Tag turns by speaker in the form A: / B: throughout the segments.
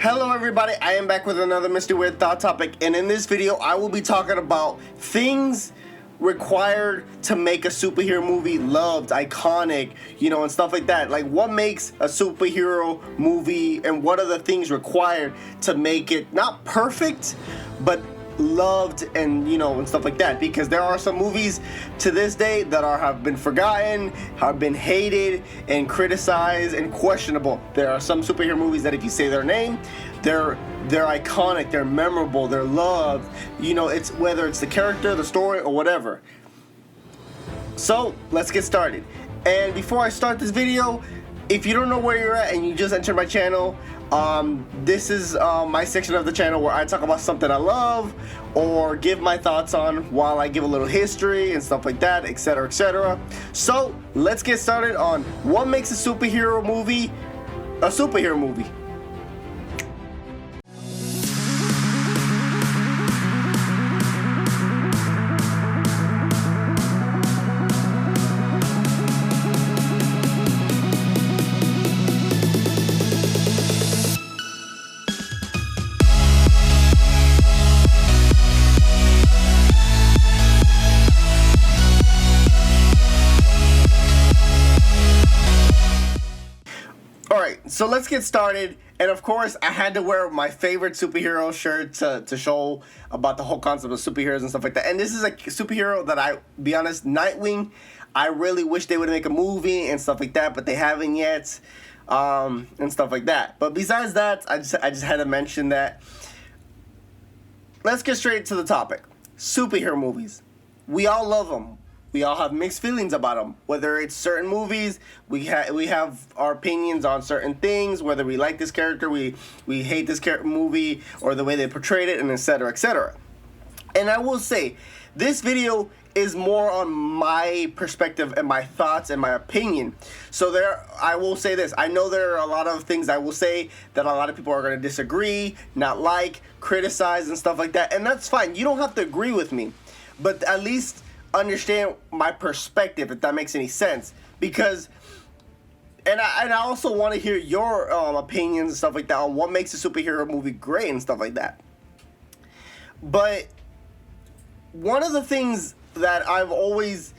A: Hello everybody, I am back with another Mr. Weird Thought topic, and in this video I will be talking about things required to make a superhero movie loved, iconic, and stuff like that. Like, what makes a superhero movie and what are the things required to make it not perfect, but loved and stuff like that. Because there are some movies to this day that have been forgotten, have been hated and criticized and questionable. There are some superhero movies that if you say their name, they're iconic, they're memorable, they're loved. It's whether it's the character, the story, or whatever. So let's get started. And before I start this video, if you don't know where you're at and you just entered my channel, this is my section of the channel where I talk about something I love or give my thoughts on while I give a little history and stuff like that, etc., etc. So let's get started on what makes a superhero movie a superhero movie. So let's get started, and of course I had to wear my favorite superhero shirt to show about the whole concept of superheroes and stuff like that. And this is a superhero that, I be honest, Nightwing, I really wish they would make a movie and stuff like that, but they haven't yet, and stuff like that. But besides that, I just had to mention that. Let's get straight to the topic. Superhero movies. We all love them. We all have mixed feelings about them. Whether it's certain movies, we have our opinions on certain things. Whether we like this character, we hate this movie, or the way they portrayed it, and etc., etc. And I will say, this video is more on my perspective and my thoughts and my opinion. So I will say this. I know there are a lot of things I will say that a lot of people are going to disagree, not like, criticize, and stuff like that. And that's fine. You don't have to agree with me, but at least understand my perspective, if that makes any sense. Because and I also want to hear your opinions and stuff like that on what makes a superhero movie great and stuff like that. But one of the things that I've always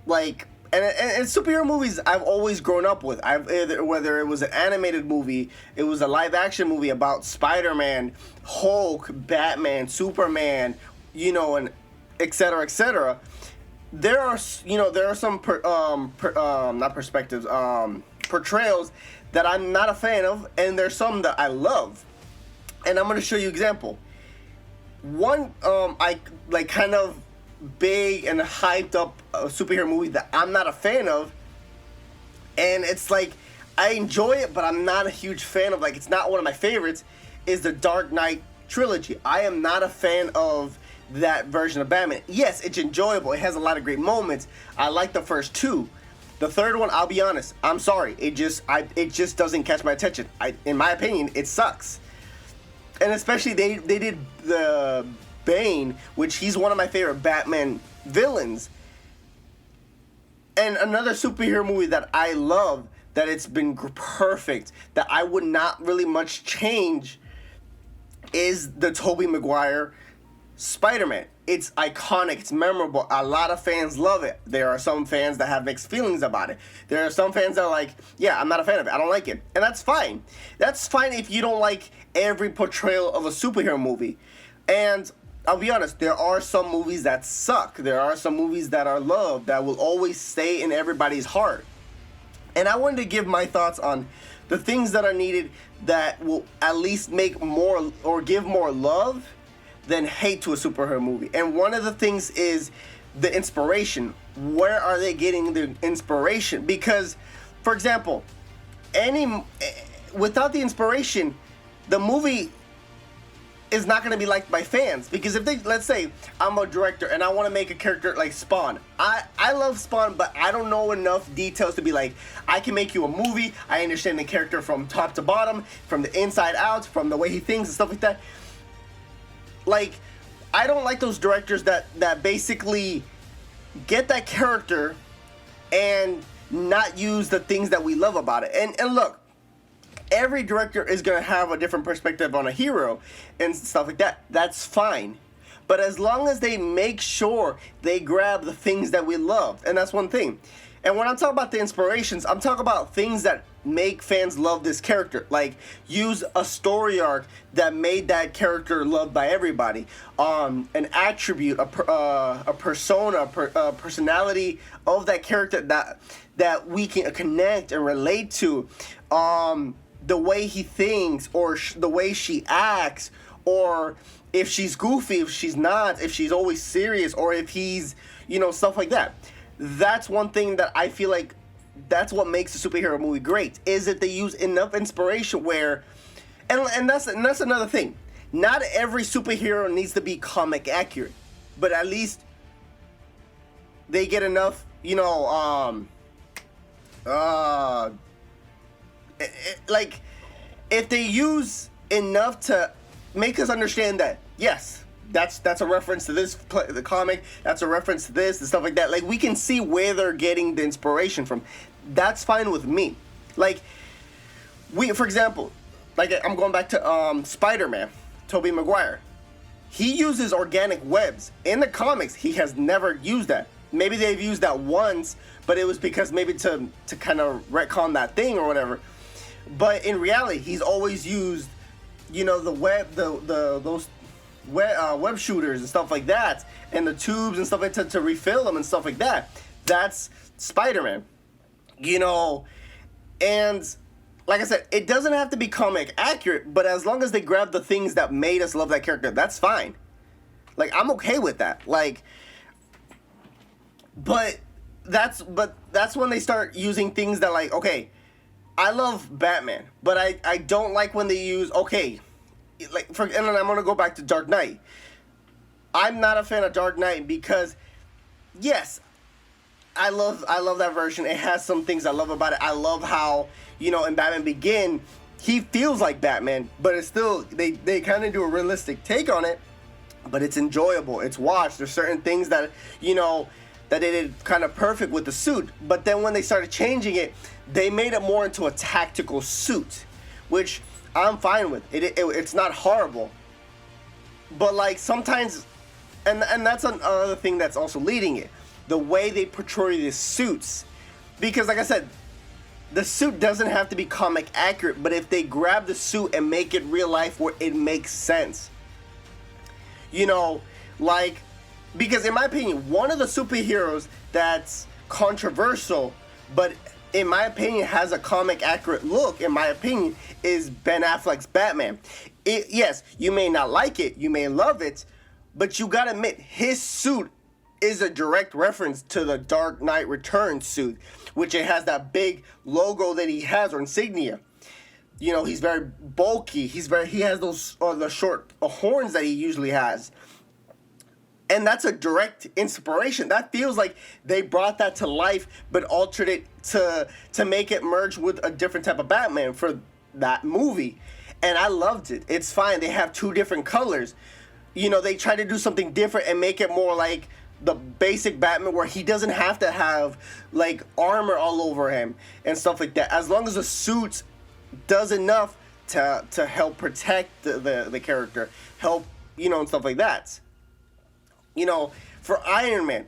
A: and superhero movies I've always grown up with, whether it was an animated movie, it was a live action movie about Spider-Man, Hulk, Batman, Superman, and etc., etc. There are some portrayals that I'm not a fan of, and there's some that I love. And I'm going to show you example. One I kind of big and hyped up superhero movie that I'm not a fan of, and it's like I enjoy it, but I'm not a huge fan of, it's not one of my favorites, is the Dark Knight trilogy. I am not a fan of that version of Batman. Yes, it's enjoyable. It has a lot of great moments. I like the first two. The third one, I'll be honest, I'm sorry. It just doesn't catch my attention. In my opinion, it sucks. And especially they did the Bane, which he's one of my favorite Batman villains. And another superhero movie that I love, that it's been perfect, that I would not really much change, is the Tobey Maguire Spider-Man. It's iconic, it's memorable. A lot of fans love it. There are some fans that have mixed feelings about it. There are some fans that are like, yeah, I'm not a fan of it, I don't like it. And that's fine. That's fine if you don't like every portrayal of a superhero movie. And I'll be honest, there are some movies that suck. There are some movies that are loved, that will always stay in everybody's heart. And I wanted to give my thoughts on the things that are needed that will at least make more or give more love than hate to a superhero movie. And one of the things is the inspiration. Where are they getting the inspiration? Because, for example, without the inspiration, the movie is not going to be liked by fans. Because if let's say I'm a director and I want to make a character like Spawn. I love Spawn, but I don't know enough details to be like, I can make you a movie. I understand the character from top to bottom, from the inside out, from the way he thinks and stuff like that. I don't like those directors that basically get that character and not use the things that we love about it. And look, every director is going to have a different perspective on a hero and stuff like that. That's fine. But as long as they make sure they grab the things that we love, and that's one thing. And when I'm talking about the inspirations, I'm talking about things that make fans love this character. Like, use a story arc that made that character loved by everybody. An attribute, a persona, a personality of that character that we can connect and relate to. The way he thinks, or the way she acts, or if she's goofy, if she's not, if she's always serious, or if he's, stuff like that. That's one thing that I feel like that's what makes a superhero movie great, is that they use enough inspiration where, and that's another thing. Not every superhero needs to be comic accurate, but at least they get enough, like, if they use enough to make us understand that, yes, that's a reference to the comic, that's a reference to this and stuff like that. Like, we can see where they're getting the inspiration from. That's fine with me. Like, for example, like, I'm going back to Spider-Man, Tobey Maguire. He uses organic webs. In the comics, he has never used that. Maybe they've used that once, but it was because maybe to kind of retcon that thing or whatever. But in reality, he's always used, the web, those web shooters and stuff like that, and the tubes and stuff like that to refill them and stuff like that. That's Spider-Man, and like I said, it doesn't have to be comic accurate, but as long as they grab the things that made us love that character, that's fine. Like, I'm okay with that. Like, but that's when they start using things that, like, okay, I love Batman, but I don't like when they use, okay, like, and then I'm gonna go back to Dark Knight. I'm not a fan of Dark Knight because, yes, I love that version. It has some things I love about it. I love how, in Batman Begin, he feels like Batman, but it's still, they kind of do a realistic take on it, but it's enjoyable. It's watched. There's certain things that, that they did kind of perfect with the suit, but then when they started changing it, they made it more into a tactical suit, which I'm fine with. It's not horrible, but like sometimes, and that's another thing that's also leading it, the way they portray the suits, because like I said, the suit doesn't have to be comic accurate, but if they grab the suit and make it real life where it makes sense, like, because in my opinion, one of the superheroes that's controversial, but in my opinion has a comic accurate look, in my opinion, is Ben Affleck's Batman. Yes, you may not like it, you may love it, but you gotta admit, his suit is a direct reference to the Dark Knight Returns suit, which it has that big logo that he has, or insignia. He's very bulky, he has those the short horns that he usually has. And that's a direct inspiration. That feels like they brought that to life, but altered it to make it merge with a different type of Batman for that movie. And I loved it. It's fine. They have two different colors. They try to do something different and make it more like the basic Batman, where he doesn't have to have, like, armor all over him and stuff like that. As long as the suit does enough to help protect the character, help, and stuff like that. For Iron Man,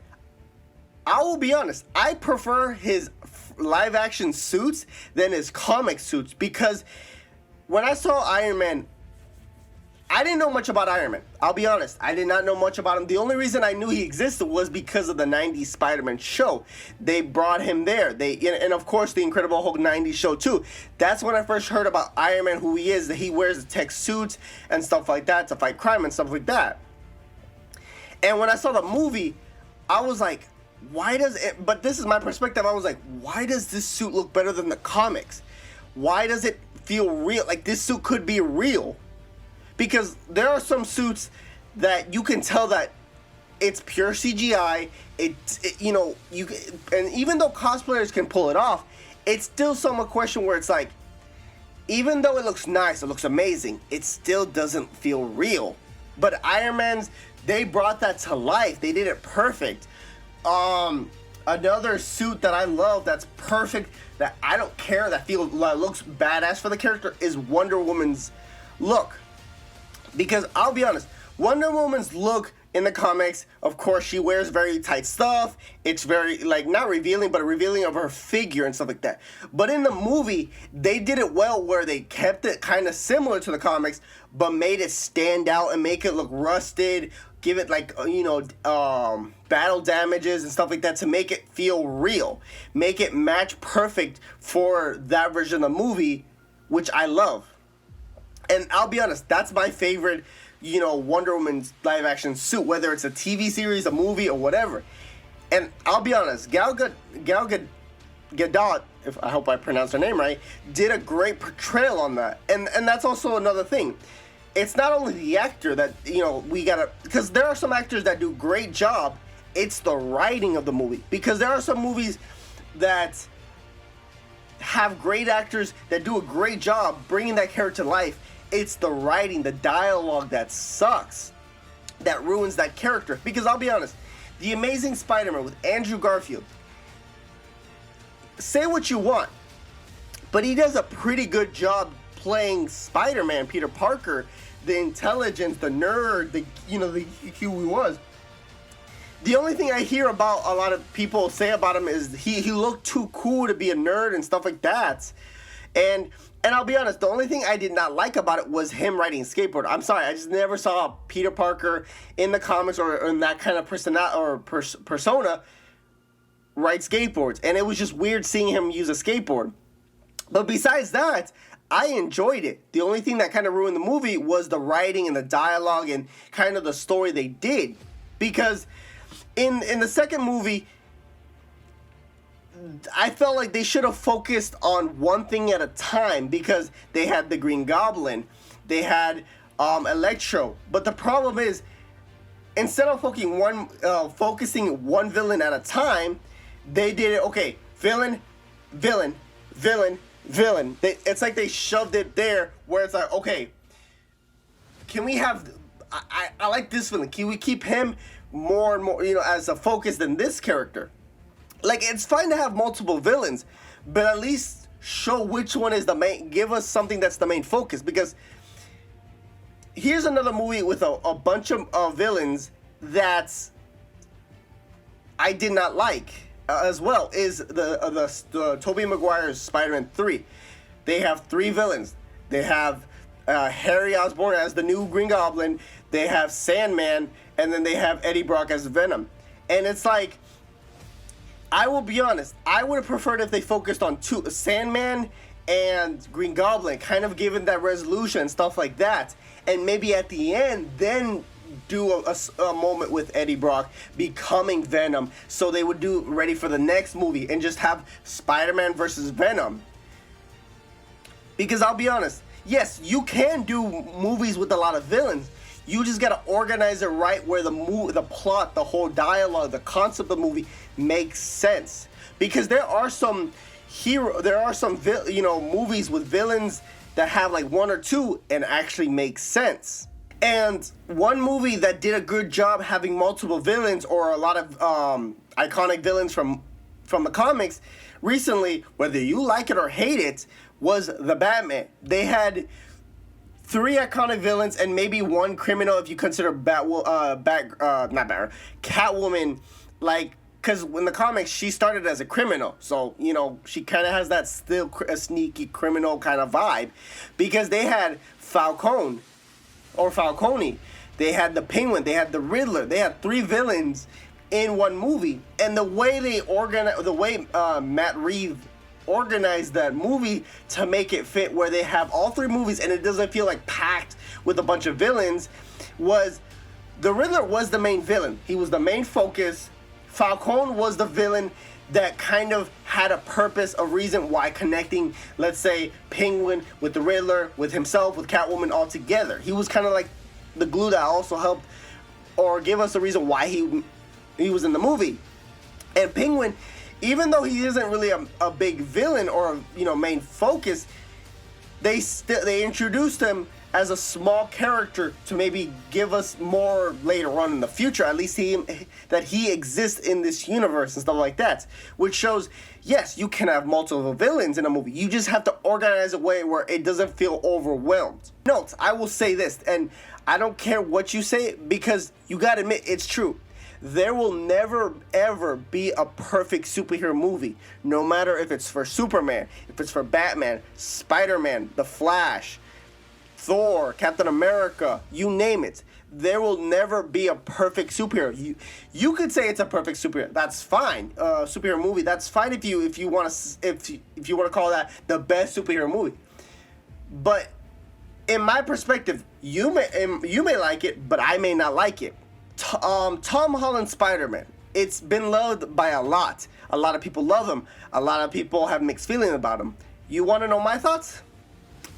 A: I will be honest, I prefer his live action suits than his comic suits, because when I saw Iron Man, I didn't know much about Iron Man. I'll be honest, I did not know much about him. The only reason I knew he existed was because of the 90s Spider-Man show. They brought him there. And of course the Incredible Hulk 90s show too. That's when I first heard about Iron Man, who he is, that he wears the tech suits and stuff like that to fight crime and stuff like that. And when I saw the movie, I was like, why does it, but this is my perspective, I was like, why does this suit look better than the comics? Why does it feel real? Like, this suit could be real. Because there are some suits that you can tell that it's pure CGI, and even though cosplayers can pull it off, it's still somewhat question where it's like, even though it looks nice, it looks amazing, it still doesn't feel real. But Iron Man's, they brought that to life. They did it perfect. Another suit that I love that's perfect, that I don't care, that feels looks badass for the character, is Wonder Woman's look. Because I'll be honest, Wonder Woman's look in the comics, of course, she wears very tight stuff. It's very, like, not revealing, but revealing of her figure and stuff like that. But in the movie, they did it well where they kept it kind of similar to the comics, but made it stand out and make it look rusted, give it, like, battle damages and stuff like that to make it feel real. Make it match perfect for that version of the movie, which I love. And I'll be honest, that's my favorite, Wonder Woman's live action suit, whether it's a TV series, a movie, or whatever. And I'll be honest, Gal Gadot, if I hope I pronounced her name right, did a great portrayal on that. And that's also another thing. It's not only the actor that, we gotta, because there are some actors that do great job, it's the writing of the movie. Because there are some movies that have great actors that do a great job bringing that character to life. It's the writing, the dialogue that sucks, that ruins that character. Because I'll be honest, The Amazing Spider-Man with Andrew Garfield, say what you want, but he does a pretty good job playing Spider-Man, Peter Parker, the intelligence, the nerd, who he was. The only thing I hear about a lot of people say about him is he looked too cool to be a nerd and stuff like that. And I'll be honest, the only thing I did not like about it was him riding a skateboard. I'm sorry, I just never saw Peter Parker in the comics or in that kind of persona ride skateboards. And it was just weird seeing him use a skateboard. But besides that, I enjoyed it. The only thing that kind of ruined the movie was the writing and the dialogue and kind of the story they did. Because in the second movie, I felt like they should have focused on one thing at a time, because they had the Green Goblin, they had Electro. But the problem is, instead of focusing one villain at a time, they did it, okay, villain, villain, villain, villain. It's like they shoved it there where it's like, okay, can we have, I like this villain, can we keep him more and more, as a focus than this character? Like, it's fine to have multiple villains, but at least show which one is the main, give us something that's the main focus. Because here's another movie with a bunch of villains that I did not like as well, is the Tobey Maguire's Spider-Man 3. They have 3 villains. They have Harry Osborn as the new Green Goblin, they have Sandman, and then they have Eddie Brock as Venom. And it's like, I will be honest, I would have preferred if they focused on Sandman and Green Goblin, kind of given that resolution and stuff like that. And maybe at the end, then do a moment with Eddie Brock becoming Venom, so they would do ready for the next movie and just have Spider-Man versus Venom. Because I'll be honest, yes, you can do movies with a lot of villains. You just gotta organize it right where the plot, the whole dialogue, the concept of the movie makes sense. Because there are some movies with villains that have like 1 or 2 and actually make sense. And one movie that did a good job having multiple villains, or a lot of iconic villains from the comics recently, whether you like it or hate it, was The Batman. They had 3 iconic villains and maybe 1 criminal if you consider Catwoman, like, because in the comics she started as a criminal, so she kind of has that still a sneaky criminal kind of vibe, because they had Falcone, they had the Penguin, they had the Riddler, they had 3 villains in one movie. And the way Matt Reeves organized that movie to make it fit where they have all 3 movies and it doesn't feel like packed with a bunch of villains, was the Riddler was the main villain. He was the main focus. Falcone was the villain that kind of had a purpose, a reason why, connecting, let's say, Penguin with the Riddler, with himself, with Catwoman all together. He was kind of like the glue that also helped or give us a reason why he was in the movie. And Penguin, even though he isn't really a big villain or main focus, they introduced him as a small character to maybe give us more later on in the future. At least that he exists in this universe and stuff like that. Which shows, yes, you can have multiple villains in a movie. You just have to organize a way where it doesn't feel overwhelmed. Note, I will say this, and I don't care what you say, because you gotta admit, it's true. There will never, ever be a perfect superhero movie. No matter if it's for Superman, if it's for Batman, Spider-Man, The Flash, Thor, Captain America, you name it. There will never be a perfect superhero. You could say it's a perfect superhero. That's fine. Superhero movie. That's fine if you want to call that the best superhero movie. But in my perspective, you may like it, but I may not like it. Tom Holland Spider-Man. It's been loved by a lot. A lot of people love him. A lot of people have mixed feelings about him. You want to know my thoughts?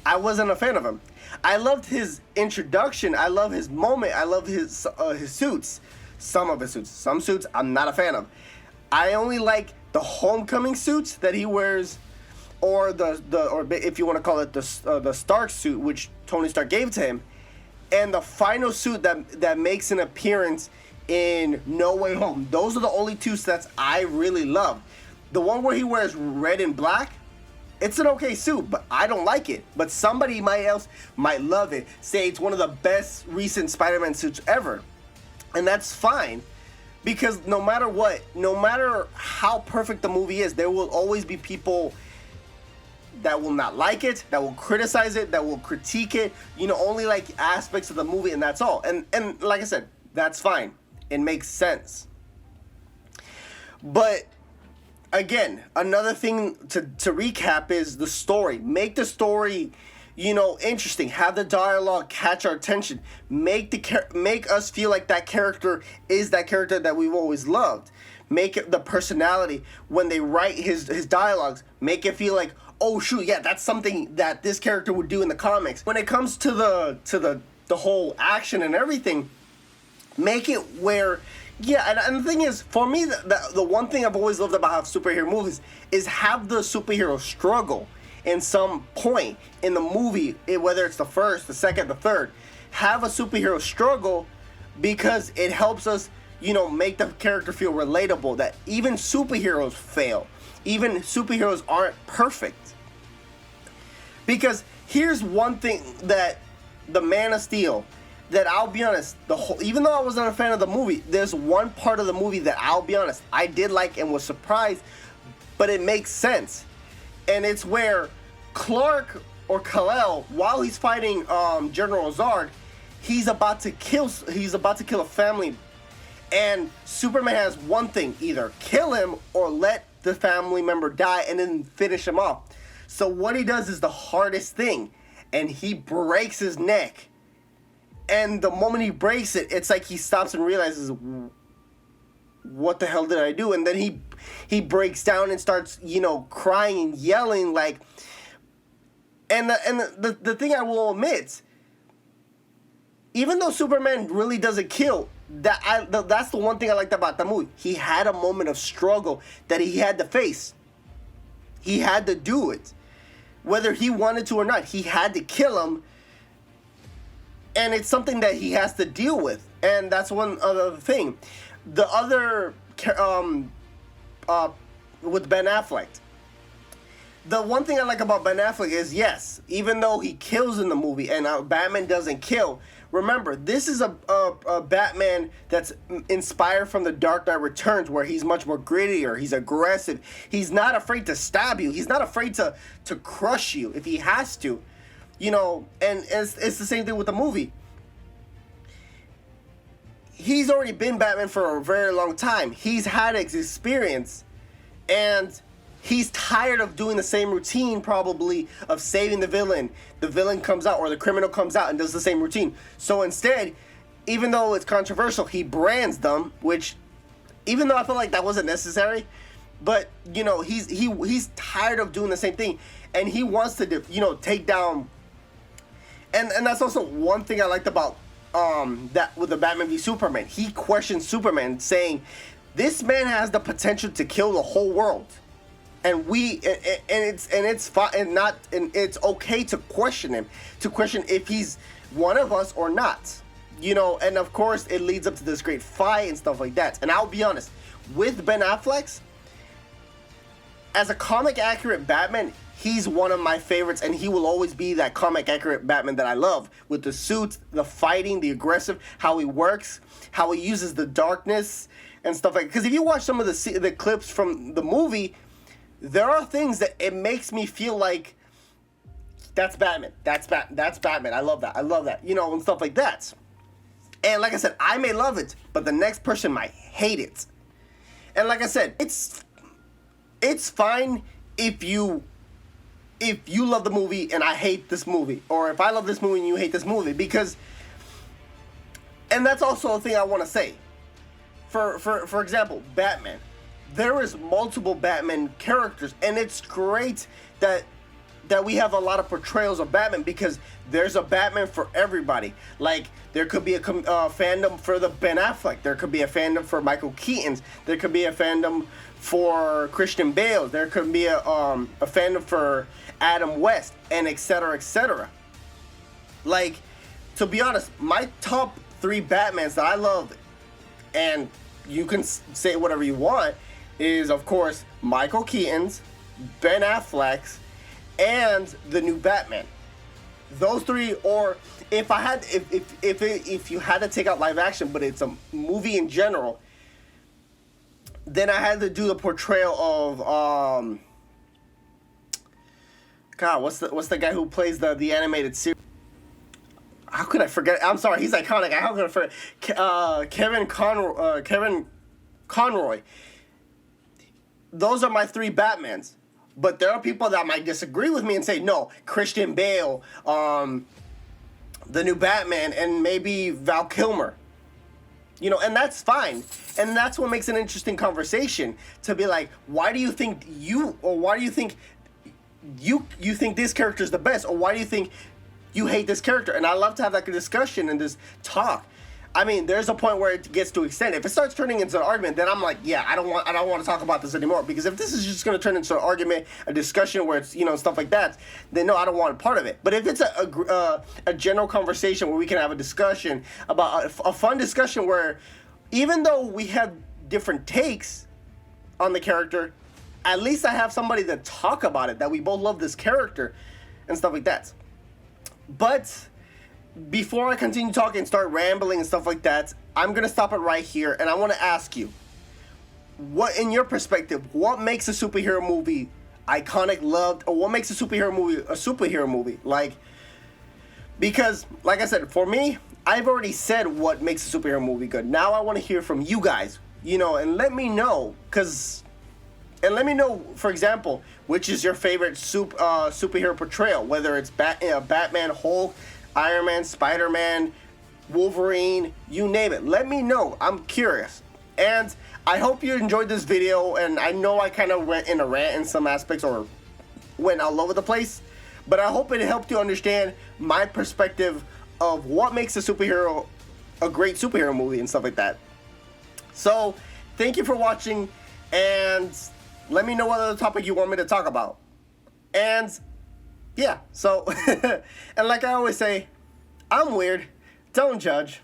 A: I wasn't a fan of him. I loved his introduction. I love his moment. I love his suits. Some of his suits. Some suits I'm not a fan of. I only like the homecoming suits that he wears, or or if you want to call it the Stark suit, which Tony Stark gave to him, and the final suit that makes an appearance in No Way Home. Those are the only two sets I really love. The one where he wears red and black, it's an okay suit, but I don't like it. But somebody else might love it. Say it's one of the best recent Spider-Man suits ever. And that's fine. Because no matter what, no matter how perfect the movie is, there will always be people that will not like it, that will criticize it, that will critique it, only like aspects of the movie, and that's all. And like I said, that's fine. It makes sense. But again, another thing to recap is the story. Make the story, interesting. Have the dialogue catch our attention. Make us feel like that character is that character that we've always loved. Make it the personality when they write his dialogues. Make it feel like, oh shoot, yeah, that's something that this character would do in the comics. When it comes to the whole action and everything, make it where, yeah, and the thing is, for me, the one thing I've always loved about superhero movies is have the superhero struggle in some point in the movie, whether it's the first, the second, the third. Have a superhero struggle, because it helps us, make the character feel relatable, that even superheroes fail. Even superheroes aren't perfect. Because here's one thing that the Man of Steel, that I'll be honest, even though I wasn't a fan of the movie, there's one part of the movie that I'll be honest, I did like and was surprised, but it makes sense. And it's where Clark or Kal-El, while he's fighting General Zod, he's about to kill a family. And Superman has one thing, either kill him or let the family member die and then finish him off. So what he does is the hardest thing, and he breaks his neck. And the moment he breaks it, it's like he stops and realizes, what the hell did I do? And then he breaks down and starts, crying and yelling like. And the thing I will admit, even though Superman really doesn't kill, that's the one thing I liked about the movie. He had a moment of struggle that he had to face. He had to do it. Whether he wanted to or not, he had to kill him. And it's something that he has to deal with. And that's one other thing. The other, with Ben Affleck. The one thing I like about Ben Affleck is, yes, even though he kills in the movie and Batman doesn't kill, remember, this is a Batman that's inspired from The Dark Knight Returns, where he's much more grittier, he's aggressive, he's not afraid to stab you, he's not afraid to crush you if he has to, and it's the same thing with the movie. He's already been Batman for a very long time, he's had his experience, and he's tired of doing the same routine, probably, of saving the villain. The villain comes out, or the criminal comes out and does the same routine. So instead, even though it's controversial, he brands them, which, even though I feel like that wasn't necessary, but, he's tired of doing the same thing. And he wants to, take down. And that's also one thing I liked about that with the Batman v Superman. He questioned Superman, saying, this man has the potential to kill the whole world. it's fine, and it's okay to question him, to question if he's one of us or not. You know, and of course it leads up to this great fight and stuff like that. And I'll be honest, with Ben Affleck, as a comic accurate Batman, he's one of my favorites, and he will always be that comic accurate Batman that I love, with the suits, the fighting, the aggressive, how he works, how he uses the darkness and stuff like. Because if you watch some of the clips from the movie, there are things that it makes me feel like that's Batman. That's Batman. I love that. You know, and stuff like that. And like I said, I may love it, but the next person might hate it. And like I said, it's fine if you love the movie and I hate this movie, or if I love this movie and you hate this movie, because, and that's also a thing I want to say. For example, Batman. There is multiple Batman characters, and it's great that we have a lot of portrayals of Batman, because there's a Batman for everybody. Like, there could be a fandom for the Ben Affleck. There could be a fandom for Michael Keaton's. There could be a fandom for Christian Bale. There could be a fandom for Adam West, and etc., etc. Like, to be honest, my top 3 Batmans that I love, and you can say whatever you want, is of course Michael Keaton's, Ben Affleck's, and the new Batman. Those 3, or if you had to take out live action, but it's a movie in general, then I had to do the portrayal of God, what's the guy who plays the animated series? How could I forget? I'm sorry, he's iconic. How could I forget? Kevin Conroy. Those are my 3 Batmans. But there are people that might disagree with me and say, no, Christian Bale, the new Batman, and maybe Val Kilmer. You know, and that's fine. And that's what makes an interesting conversation, to be like, why do you think you think this character is the best, or why do you think you hate this character? And I love to have that discussion and this talk. I mean, there's a point where it gets to extend. If it starts turning into an argument, then I'm like, yeah, I don't want to talk about this anymore. Because if this is just going to turn into an argument, a discussion where it's, you know, stuff like that, then no, I don't want a part of it. But if it's a general conversation where we can have a discussion about a fun discussion where, even though we have different takes on the character, at least I have somebody to talk about it, that we both love this character and stuff like that. But before I continue talking and start rambling and stuff like that, I'm going to stop it right here, and I want to ask you, what, in your perspective, what makes a superhero movie iconic, loved, or what makes a superhero movie? Like, because, like I said, for me, I've already said what makes a superhero movie good. Now I want to hear from you guys, you know, and let me know, for example, which is your favorite superhero portrayal, whether it's Batman, Hulk, Iron Man, Spider-Man, Wolverine, you name it. Let me know. I'm curious. And I hope you enjoyed this video, and I know I kind of went in a rant in some aspects, or went all over the place, but I hope it helped you understand my perspective of what makes a great superhero movie and stuff like that. So, thank you for watching, and let me know what other topic you want me to talk about. And yeah, so, and like I always say, I'm weird, don't judge.